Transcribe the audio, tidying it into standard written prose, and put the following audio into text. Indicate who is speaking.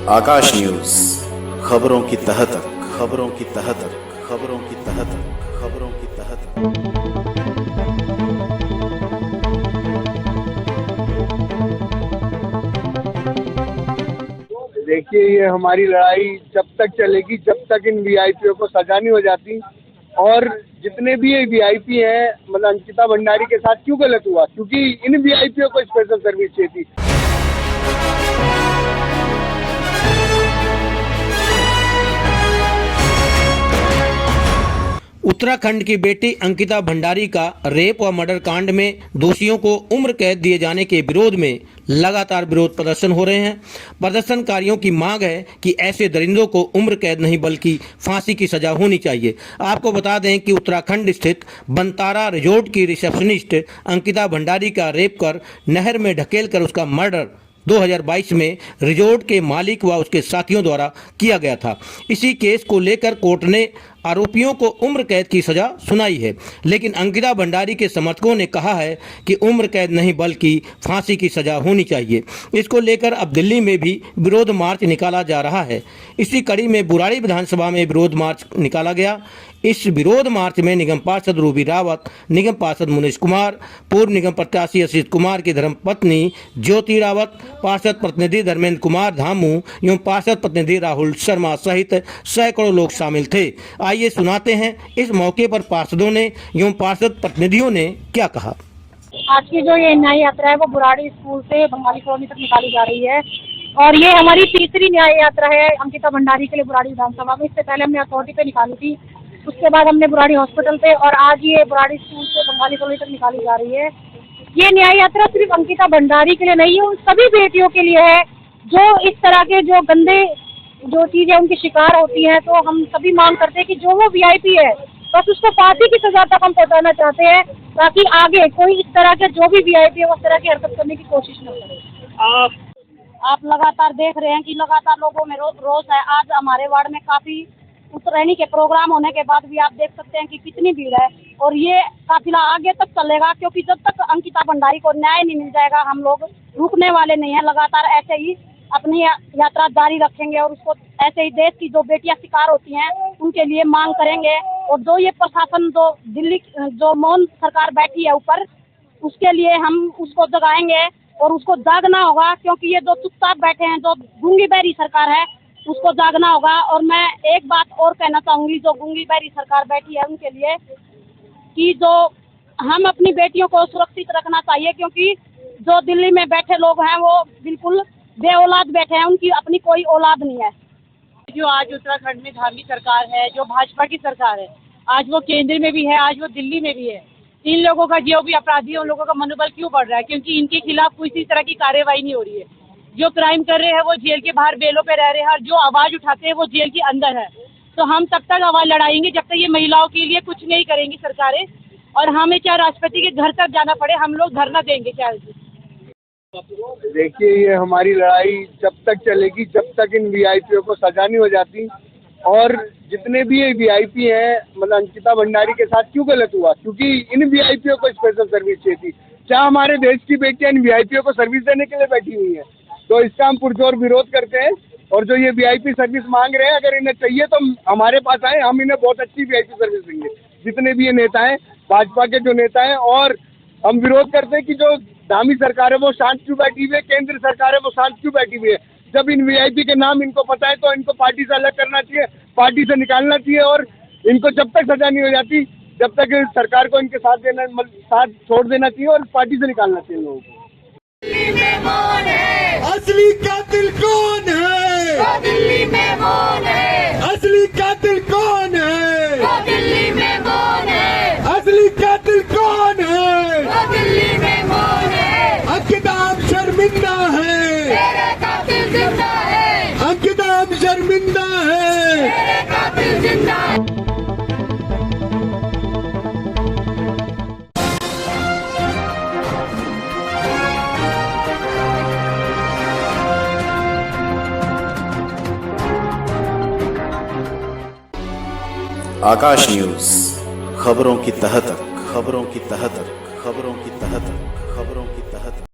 Speaker 1: आकाश news, खबरों की तह तक, खबरों की तह तक, खबरों की तह तक, खबरों की तह तक।
Speaker 2: देखिए, ये हमारी लड़ाई जब तक चलेगी जब तक इन वीआईपीओ को सजा नहीं हो जाती। और जितने भी ये वीआईपी हैं, मतलब अंकिता भंडारी के साथ क्यों गलत हुआ? क्योंकि इन वीआईपीओ को स्पेशल सर्विस चाहिए थी।
Speaker 3: उत्तराखंड की बेटी अंकिता भंडारी का रेप व मर्डर कांड में दोषियों को उम्र कैद दिए जाने के विरोध में लगातार विरोध प्रदर्शन हो रहे हैं। प्रदर्शनकारियों की मांग है कि ऐसे दरिंदों को उम्र कैद नहीं बल्कि फांसी की सजा होनी चाहिए। आपको बता दें कि उत्तराखंड स्थित बनतारा रिजोर्ट की रिसेप्शनिस्ट अंकिता भंडारी का रेप कर नहर में ढकेल कर उसका मर्डर 2022 में रिजोर्ट के मालिक व उसके साथियों द्वारा किया गया था। इसी केस को लेकर कोर्ट ने आरोपियों को उम्र कैद की सजा सुनाई है, लेकिन अंकिता भंडारी के समर्थकों ने कहा है कि उम्र कैद नहीं बल्कि फांसी की सजा होनी चाहिए। इसको लेकर अब दिल्ली में भी विरोध मार्च निकाला जा रहा है। इसी कड़ी में बुराड़ी विधानसभा में विरोध मार्च निकाला गया। इस विरोध मार्च में निगम पार्षद रूबी रावत, निगम पार्षद मुनीश कुमार, पूर्व निगम प्रत्याशी असित कुमार की धर्मपत्नी ज्योति रावत, पार्षद प्रतिनिधि धर्मेंद्र कुमार धामू एवं पार्षद प्रतिनिधि राहुल शर्मा सहित सैकड़ों लोग शामिल थे। आइए सुनाते हैं इस मौके पर पार्षदों ने एवं पार्षद प्रतिनिधियों ने क्या कहा।
Speaker 4: आज की जो ये न्याय यात्रा है वो बुराड़ी स्कूल से बंगाली कॉलोनी तक निकाली जा रही है और ये हमारी तीसरी न्याय यात्रा है अंकिता भंडारी के लिए बुराड़ी विधानसभा में। इससे पहले हमने अथॉरिटी पे निकाली थी, उसके बाद हमने बुराड़ी हॉस्पिटल पे और आज ये बुराड़ी स्कूल से बंगाली कॉलोनी तक निकाली जा रही है। ये न्याय यात्रा सिर्फ अंकिता भंडारी के लिए नहीं है, उन सभी बेटियों के लिए है जो इस तरह के जो गंदे जो चीजें उनकी शिकार होती हैं। तो हम सभी मांग करते हैं कि जो वो वीआईपी है बस उसको फांसी की सजा तक हम पहुंचाना चाहते हैं, ताकि आगे कोई इस तरह के जो भी वीआईपी है उस तरह की हरकत करने की कोशिश न करे। आप लगातार देख रहे हैं कि लगातार लोगों में रोष है। आज हमारे वार्ड में काफी उत्तरायणी के प्रोग्राम होने के बाद भी आप देख सकते हैं कि कितनी भीड़ है और ये काफिला आगे तक चलेगा, क्योंकि जब तक अंकिता भंडारी को न्याय नहीं मिल जाएगा हम लोग रुकने वाले नहीं है। लगातार ऐसे ही अपनी यात्रा जारी रखेंगे और उसको ऐसे ही देश की जो बेटियां शिकार होती हैं उनके लिए मांग करेंगे। और जो ये प्रशासन जो दिल्ली जो मौन सरकार बैठी है ऊपर, उसके लिए हम उसको जगाएंगे और उसको जागना होगा, क्योंकि ये जो चुपचाप बैठे हैं जो गूंगी बहरी सरकार है उसको जागना होगा। और मैं एक बात और कहना चाहूंगी जो गूंगी बहरी सरकार बैठी है उनके लिए, कि जो हम अपनी बेटियों को सुरक्षित रखना चाहिए, क्योंकि जो दिल्ली में बैठे लोग हैं वो बिल्कुल बे औलाद बैठे हैं, उनकी अपनी कोई औलाद नहीं है।
Speaker 5: जो आज उत्तराखंड में धार्मिक सरकार है, जो भाजपा की सरकार है, आज वो केंद्र में भी है, आज वो दिल्ली में भी है। इन लोगों का जो भी अपराधी है उन लोगों का मनोबल क्यों बढ़ रहा है? क्योंकि इनके खिलाफ किसी तरह की कार्रवाई नहीं हो रही है। जो क्राइम कर रहे हैं वो जेल के बाहर बेलों पे रह रहे हैं और जो आवाज उठाते हैं वो जेल के अंदर है। तो हम तब तक आवाज लड़ाएंगे जब तक ये महिलाओं के लिए कुछ नहीं करेंगी सरकारें, और हमें चाहे राष्ट्रपति के घर तक जाना पड़े हम लोग धरना देंगे। क्या
Speaker 2: देखिए, ये हमारी लड़ाई जब तक चलेगी जब तक इन वीआईपीओ को सजा नहीं हो जाती। और जितने भी ये वीआईपी हैं, मतलब अंकिता भंडारी के साथ क्यों गलत हुआ? क्योंकि इन वीआईपीओ को स्पेशल सर्विस चाहिए थी। क्या हमारे देश की बेटियां इन वीआईपीओ को सर्विस देने के लिए बैठी हुई हैं? तो इसका हम पुरजोर विरोध करते हैं। और जो ये वीआईपी सर्विस मांग रहे हैं, अगर इन्हें चाहिए तो हमारे पास आए, हम इन्हें बहुत अच्छी वीआईपी सर्विस देंगे। जितने भी ये नेता हैं, भाजपा के जो नेता हैं, और हम विरोध करते हैं कि जो धामी सरकार है वो शांत क्यों बैठी हुई है, केंद्र सरकार है वो शांत क्यों बैठी हुई है। जब इन वीआईपी के नाम इनको पता है तो इनको पार्टी से अलग करना चाहिए, पार्टी से निकालना चाहिए। और इनको जब तक सजा नहीं हो जाती जब तक सरकार को इनके साथ छोड़ देना चाहिए और पार्टी से निकालना चाहिए लोगों को।
Speaker 6: दिल्ली में मौन है,
Speaker 7: असली कातिल कौन है?
Speaker 6: वो दिल्ली में मौन है,
Speaker 7: असली कातिल कौन है?
Speaker 6: वो दिल्ली में मौन है,
Speaker 7: असली कातिल कौन है?
Speaker 6: वो दिल्ली में मौन है।
Speaker 7: अंकिता अब शर्मिंदा है,
Speaker 6: तेरे कातिल जिंदा है,
Speaker 7: अंकिता अब शर्मिंदा है,
Speaker 6: तेरे कातिल जिंदा है।
Speaker 1: आकाश न्यूज, खबरों की तह तक, खबरों की तह तक, खबरों की तह तक।